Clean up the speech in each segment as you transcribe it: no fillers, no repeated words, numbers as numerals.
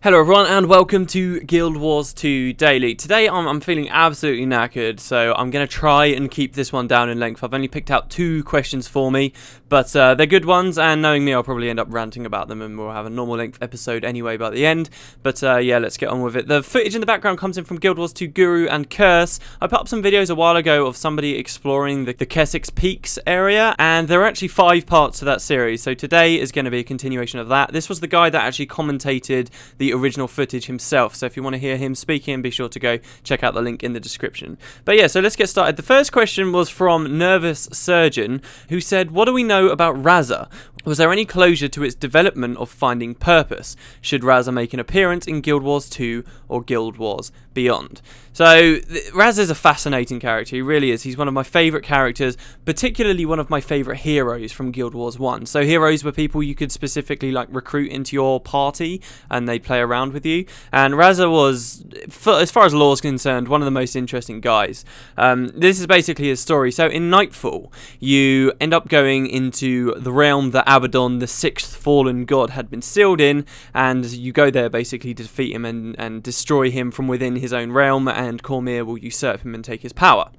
Hello everyone and welcome to Guild Wars 2 Daily. Today I'm feeling absolutely knackered, so I'm going to try and keep this one down in length. I've only picked out 2 questions for me, but they're good ones, and knowing me I'll probably end up ranting about them and we'll have a normal length episode anyway by the end. But yeah, let's get on with it. The footage in the background comes in from Guild Wars 2 Guru and Curse. I put up some videos a while ago of somebody exploring the Kessex Peaks area, and there are actually 5 parts to that series, so today is going to be a continuation of that. This was the guy that actually commentated the original footage himself, so if you want to hear him speaking, be sure to go check out the link in the description. But yeah, so let's get started. The first question was from Nervous Surgeon, who said, what do we know about Raza? Was there any closure to its development of finding purpose? Should Raza make an appearance in Guild Wars 2 or Guild Wars Beyond? So, Raza is a fascinating character, he really is. He's one of my favourite characters, particularly one of my favourite heroes from Guild Wars 1. So heroes were people you could specifically like recruit into your party and they play around with you. And Raza was, as far as lore is concerned, one of the most interesting guys. This is basically his story. So in Nightfall, you end up going into the realm that Abaddon, the 6th fallen god, had been sealed in, and you go there basically to defeat him and destroy him from within his own realm, and Cormyr will usurp him and take his power.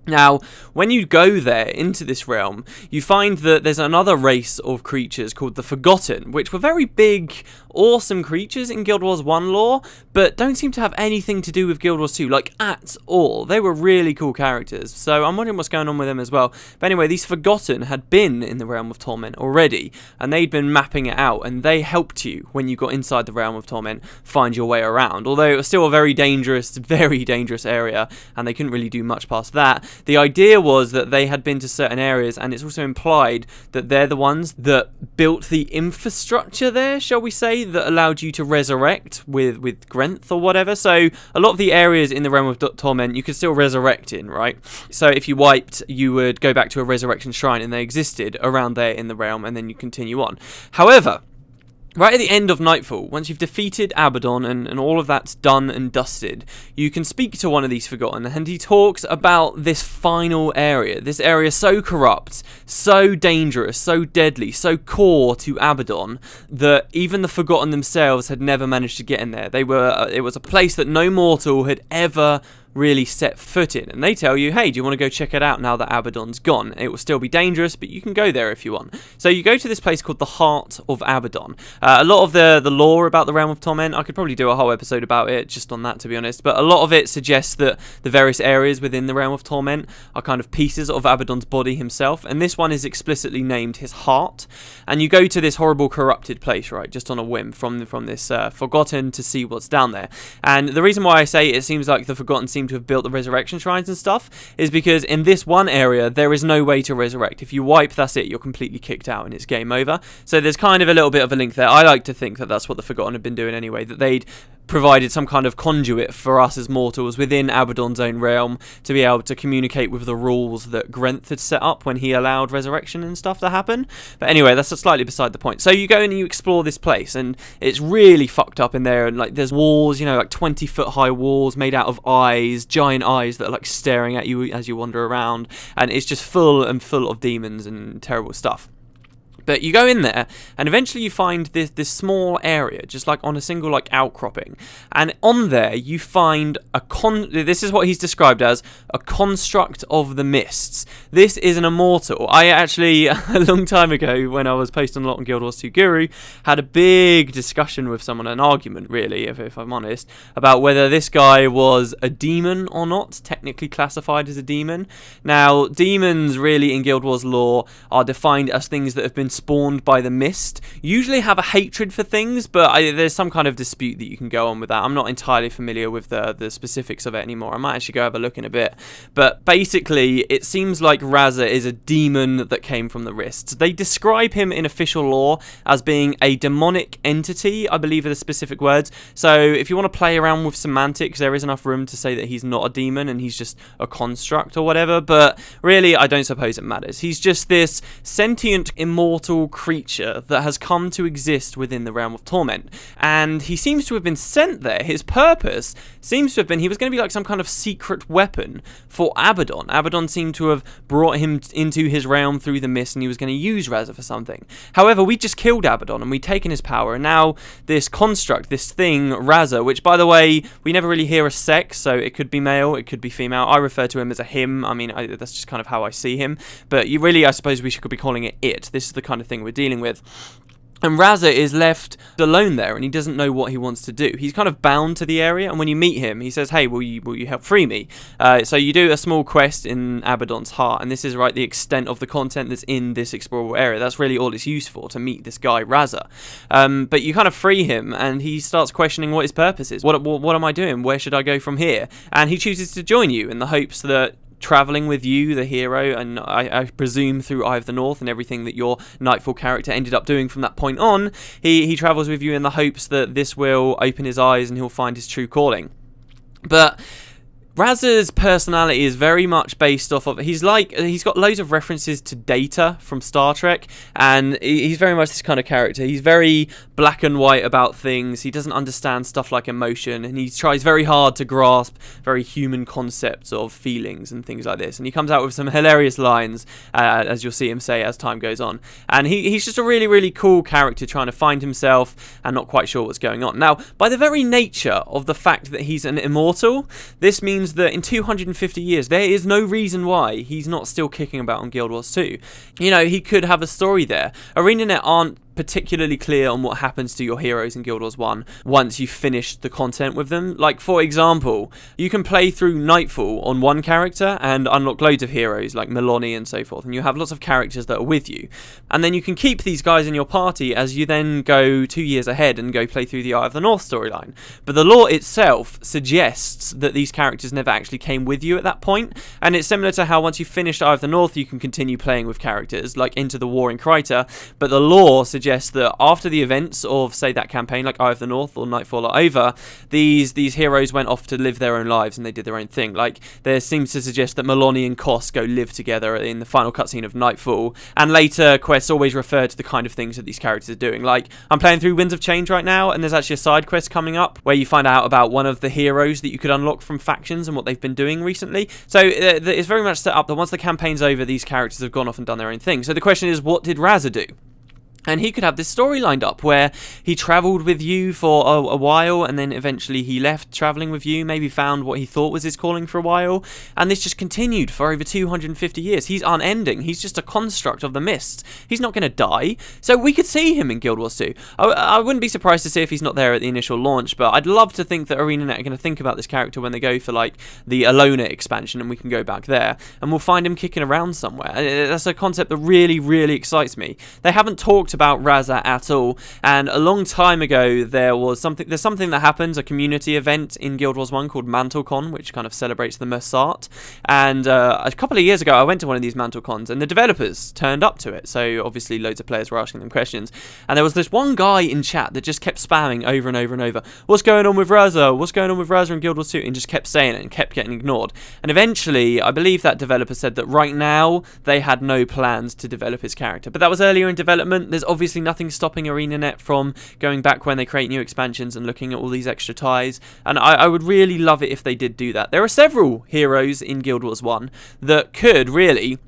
Now, when you go there into this realm, you find that there's another race of creatures called the Forgotten, which were very big, awesome creatures in Guild Wars 1 lore, but don't seem to have anything to do with Guild Wars 2, like, at all. They were really cool characters, so I'm wondering what's going on with them as well. But anyway, these Forgotten had been in the Realm of Torment already, and they'd been mapping it out, and they helped you, when you got inside the Realm of Torment, find your way around. Although it was still a very dangerous area, and they couldn't really do much past that. The idea was that they had been to certain areas, and it's also implied that they're the ones that built the infrastructure there, shall we say, that allowed you to resurrect with Grenth or whatever. So a lot of the areas in the Realm of Torment you could still resurrect in, right? So if you wiped, you would go back to a resurrection shrine, and they existed around there in the realm, and then you continue on. However, right at the end of Nightfall, once you've defeated Abaddon and all of that's done and dusted, you can speak to one of these Forgotten, and he talks about this final area. This area so corrupt, so dangerous, so deadly, so core to Abaddon, that even the Forgotten themselves had never managed to get in there. It was a place that no mortal had ever really set foot in, and they tell you, hey, do you want to go check it out now that Abaddon's gone? It will still be dangerous, but you can go there if you want. So you go to this place called the Heart of Abaddon. A lot of the lore about the Realm of Torment, I could probably do a whole episode about it just on that, to be honest, but a lot of it suggests that the various areas within the Realm of Torment are kind of pieces of Abaddon's body himself, and this one is explicitly named his heart. And you go to this horrible corrupted place, right, just on a whim from this Forgotten to see what's down there. And the reason why I say it seems like the Forgotten seem to have built the resurrection shrines and stuff is because in this one area there is no way to resurrect. If you wipe, that's it, you're completely kicked out and it's game over. So there's kind of a little bit of a link there. I like to think that that's what the Forgotten have been doing anyway, that they'd provided some kind of conduit for us as mortals within Abaddon's own realm to be able to communicate with the rules that Grenth had set up when he allowed resurrection and stuff to happen. But anyway, that's slightly beside the point. So you go and you explore this place, and it's really fucked up in there, and like there's walls, you know, like 20-foot high walls made out of eyes, giant eyes that are like staring at you as you wander around, and it's just full of demons and terrible stuff. But you go in there, and eventually you find this small area, just like on a single like outcropping, and on there you find this is what he's described as a construct of the mists. This is an immortal. I actually, a long time ago, when I was posting a lot on Guild Wars 2 Guru, had a big discussion with someone, an argument really, if I'm honest, about whether this guy was a demon or not, technically classified as a demon. Now, demons really in Guild Wars lore are defined as things that have been spawned by the mist, usually have a hatred for things, but there's some kind of dispute that you can go on with that. I'm not entirely familiar with the specifics of it anymore. I might actually go have a look in a bit. But basically, it seems like Raza is a demon that came from the Rists. They describe him in official lore as being a demonic entity, I believe are the specific words. So if you want to play around with semantics, there is enough room to say that he's not a demon and he's just a construct or whatever, but really I don't suppose it matters. He's just this sentient immortal immortal creature that has come to exist within the realm of torment, and he seems to have been sent there. His purpose seems to have been he was going to be like some kind of secret weapon for Abaddon. Abaddon seemed to have brought him into his realm through the mist, and he was going to use Raza for something. However, we just killed Abaddon and we'd taken his power, and now this construct, this thing, Raza, which by the way, we never really hear a sex, so it could be male, it could be female. I refer to him as a him. I mean, that's just kind of how I see him. But you really, I suppose we should be calling it it. This is the kind of thing we're dealing with. And Raza is left alone there, and he doesn't know what he wants to do. He's kind of bound to the area, and when you meet him, he says, hey, will you help free me? So you do a small quest in Abaddon's heart, and this is the extent of the content that's in this explorable area. That's really all it's used for, to meet this guy, Raza. But you kind of free him, and he starts questioning what his purpose is. What am I doing? Where should I go from here? And he chooses to join you in the hopes that traveling with you, the hero, and I presume through Eye of the North and everything that your Nightfall character ended up doing from that point on, he travels with you in the hopes that this will open his eyes and he'll find his true calling. But Raza's personality is very much based off of, he's got loads of references to Data from Star Trek, and he's very much this kind of character. He's very black and white about things. He doesn't understand stuff like emotion, and he tries very hard to grasp very human concepts of feelings and things like this. And he comes out with some hilarious lines, as you'll see him say as time goes on. And he's just a really, really cool character trying to find himself and not quite sure what's going on. Now, by the very nature of the fact that he's an immortal, this means that in 250 years there is no reason why he's not still kicking about on Guild Wars 2. You know, he could have a story there. ArenaNet aren't particularly clear on what happens to your heroes in Guild Wars 1 once you've finished the content with them. Like, for example, you can play through Nightfall on one character and unlock loads of heroes like Meloni and so forth, and you have lots of characters that are with you, and then you can keep these guys in your party as you then go 2 years ahead and go play through the Eye of the North storyline. But the lore itself suggests that these characters never actually came with you at that point, and it's similar to how once you've finished Eye of the North you can continue playing with characters like Into the War in Kryta, but the lore suggests that after the events of, say, that campaign like Eye of the North or Nightfall are over, these heroes went off to live their own lives and they did their own thing. Like, there seems to suggest that Meloni and Kos go live together in the final cutscene of Nightfall, and later quests always refer to the kind of things that these characters are doing. Like, I'm playing through Winds of Change right now, and there's actually a side quest coming up where you find out about one of the heroes that you could unlock from factions and what they've been doing recently. So it's very much set up that once the campaign's over, these characters have gone off and done their own thing. So the question is, what did Raza do? And he could have this story lined up where he travelled with you for a while, and then eventually he left travelling with you, maybe found what he thought was his calling for a while, and this just continued for over 250 years. He's unending. He's just a construct of the mist. He's not going to die, so we could see him in Guild Wars 2. I wouldn't be surprised to see if he's not there at the initial launch, but I'd love to think that ArenaNet are going to think about this character when they go for, like, the Alona expansion, and we can go back there, and we'll find him kicking around somewhere. That's a concept that really, really excites me. They haven't talked about Raza at all, and a long time ago there's something that happens, a community event in Guild Wars 1 called MantleCon, which kind of celebrates the Mursaat, and a couple of years ago I went to one of these MantleCons and the developers turned up to it, so obviously loads of players were asking them questions, and there was this one guy in chat that just kept spamming over and over and over, what's going on with Raza, what's going on with Raza in Guild Wars 2, and just kept saying it and kept getting ignored. And eventually I believe that developer said that right now they had no plans to develop his character, but that was earlier in development. There's obviously nothing stopping ArenaNet from going back when they create new expansions and looking at all these extra ties, and I would really love it if they did do that. There are several heroes in Guild Wars 1 that could really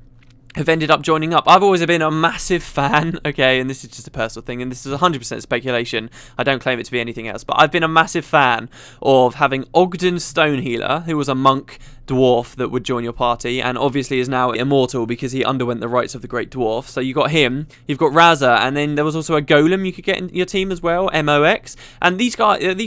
have ended up joining up. I've always been a massive fan, okay, and this is just a personal thing, and this is 100% speculation, I don't claim it to be anything else, but I've been a massive fan of having Ogden Stonehealer, who was a monk dwarf that would join your party, and obviously is now immortal because he underwent the rites of the Great Dwarf. So you got him, you've got Raza, and then there was also a golem you could get in your team as well, MOX, and these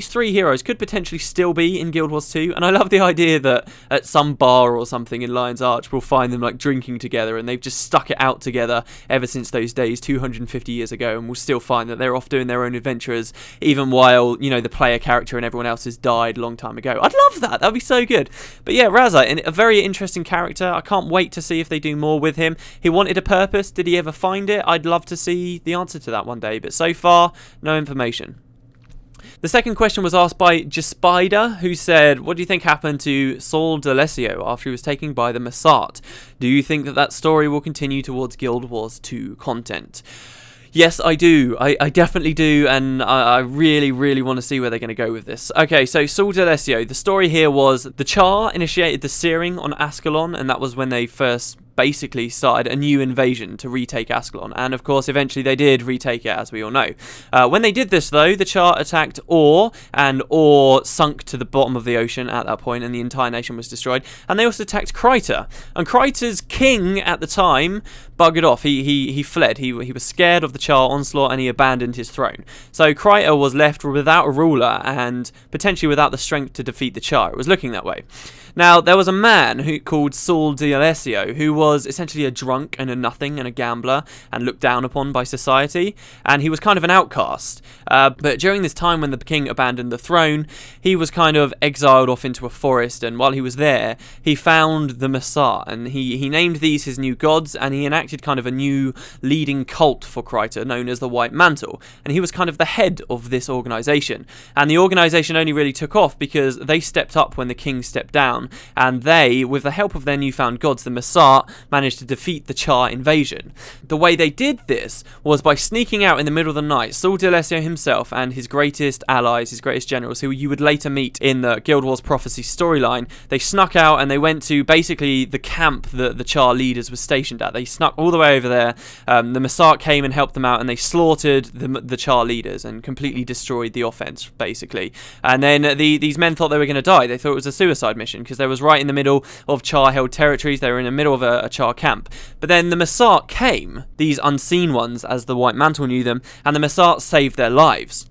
three heroes could potentially still be in Guild Wars 2, and I love the idea that at some bar or something in Lion's Arch we'll find them like drinking together, and they've just stuck it out together ever since those days 250 years ago, and we'll still find that they're off doing their own adventures even while, you know, the player character and everyone else has died a long time ago. I'd love that, that'd be so good. But yeah, Raza, and a very interesting character. I can't wait to see if they do more with him. He wanted a purpose. Did he ever find it? I'd love to see the answer to that one day, but so far, no information. The second question was asked by Jaspider, who said, what do you think happened to Saul D'Alessio after he was taken by the Mursaat? Do you think that story will continue towards Guild Wars 2 content? Yes, I do. I definitely do, and I really, really want to see where they're going to go with this. Okay, so Saul D'Alessio, the story here was the Char initiated the searing on Ascalon, and that was when they first basically started a new invasion to retake Ascalon, and of course eventually they did retake it, as we all know. When they did this though, the Char attacked Ur, and Ur sunk to the bottom of the ocean at that point, and the entire nation was destroyed. And they also attacked Kryta, and Kryta's king at the time buggered off. He fled. He was scared of the Char onslaught, and he abandoned his throne. So Kryta was left without a ruler and potentially without the strength to defeat the Char. It was looking that way. Now, there was a man called Saul D'Alessio, who was essentially a drunk and a nothing and a gambler and looked down upon by society, and he was kind of an outcast. But during this time when the king abandoned the throne, he was kind of exiled off into a forest, and while he was there, he found the Mursaat, and he named these his new gods, and he enacted kind of a new leading cult for Kryta known as the White Mantle, and he was kind of the head of this organisation. And the organisation only really took off because they stepped up when the king stepped down, and they, with the help of their newfound gods, the Mursaat, managed to defeat the Char invasion. The way they did this was by sneaking out in the middle of the night. Saul D'Alessio himself and his greatest allies, his greatest generals, who you would later meet in the Guild Wars Prophecy storyline, they snuck out and they went to basically the camp that the Char leaders were stationed at. They snuck all the way over there. The Mursaat came and helped them out, and they slaughtered the Char leaders and completely destroyed the offense, basically. And then these men thought they were going to die. They thought it was a suicide mission because they was right in the middle of Char-held territories. They were in the middle of a Char camp. But then the Mursaat came, these unseen ones, as the White Mantle knew them, and the Mursaat saved their lives.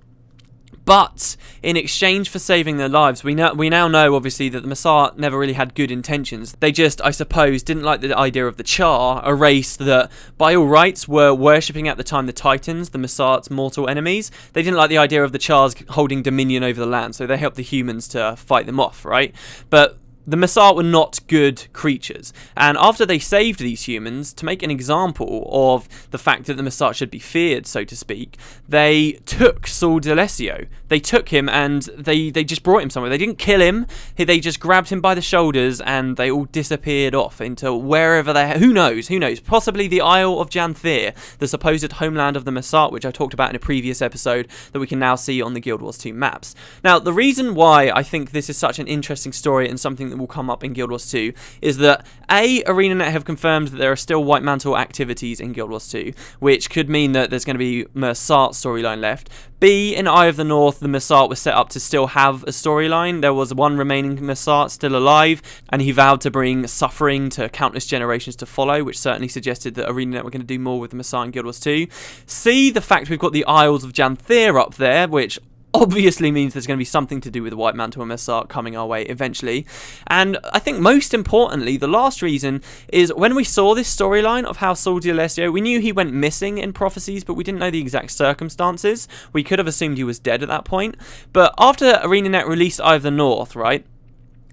But in exchange for saving their lives, we now know, obviously, that the Mursaat never really had good intentions. They just, I suppose, didn't like the idea of the Char, a race that, by all rights, were worshipping at the time the Titans, the Mursaat's mortal enemies. They didn't like the idea of the Chars holding dominion over the land, so they helped the humans to fight them off, right? But the Mursaat were not good creatures, and after they saved these humans, to make an example of the fact that the Mursaat should be feared, so to speak, they took Saul D'Alessio. They took him and they just brought him somewhere. They didn't kill him, they just grabbed him by the shoulders and they all disappeared off into wherever they... Who knows? Possibly the Isle of Janthier, the supposed homeland of the Mursaat, which I talked about in a previous episode that we can now see on the Guild Wars 2 maps. Now, the reason why I think this is such an interesting story and something that will come up in Guild Wars 2 is that ArenaNet have confirmed that there are still White Mantle activities in Guild Wars 2, which could mean that there's going to be Mursaat storyline left. B, in Eye of the North, the Mursaat was set up to still have a storyline. There was one remaining Mursaat still alive, and he vowed to bring suffering to countless generations to follow, which certainly suggested that ArenaNet were going to do more with the Mursaat in Guild Wars 2. C, the fact we've got the Isles of Janthier up there, which obviously means there's going to be something to do with the White Mantle and Mursaat coming our way eventually. And I think most importantly, the last reason is when we saw this storyline of how Saul D'Alessio, we knew he went missing in Prophecies, but we didn't know the exact circumstances. We could have assumed he was dead at that point. But after ArenaNet released Eye of the North, right?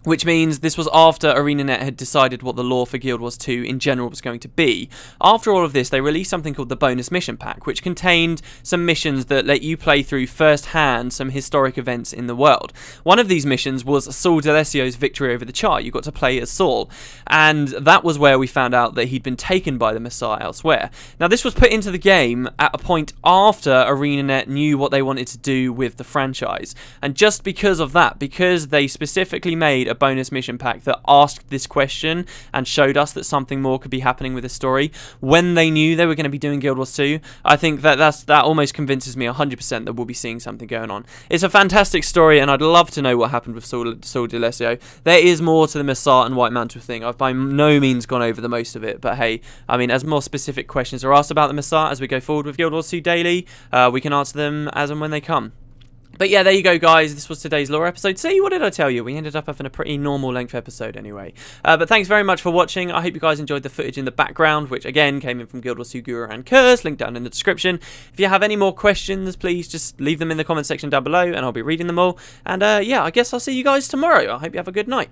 Which means this was after ArenaNet had decided what the lore for Guild Wars 2 in general was going to be. After all of this, they released something called the Bonus Mission Pack, which contained some missions that let you play through firsthand some historic events in the world. One of these missions was Saul D'Alessio's victory over the Char. You got to play as Saul, and that was where we found out that he'd been taken by the Mursaat elsewhere. Now, this was put into the game at a point after ArenaNet knew what they wanted to do with the franchise, and just because of that, because they specifically made a bonus mission pack that asked this question and showed us that something more could be happening with the story when they knew they were going to be doing Guild Wars 2, I think that almost convinces me 100% that we'll be seeing something going on. It's a fantastic story, and I'd love to know what happened with Saul D'Alessio. There is more to the Mursaat and White Mantle thing. I've by no means gone over the most of it, but hey, I mean, as more specific questions are asked about the Mursaat as we go forward with Guild Wars 2 Daily, we can answer them as and when they come. But yeah, there you go, guys. This was today's lore episode. See, what did I tell you? We ended up having a pretty normal length episode anyway. But thanks very much for watching. I hope you guys enjoyed the footage in the background, which again came in from Guild Wars 2 Guru and Curse, linked down in the description. If you have any more questions, please just leave them in the comment section down below and I'll be reading them all. And yeah, I guess I'll see you guys tomorrow. I hope you have a good night.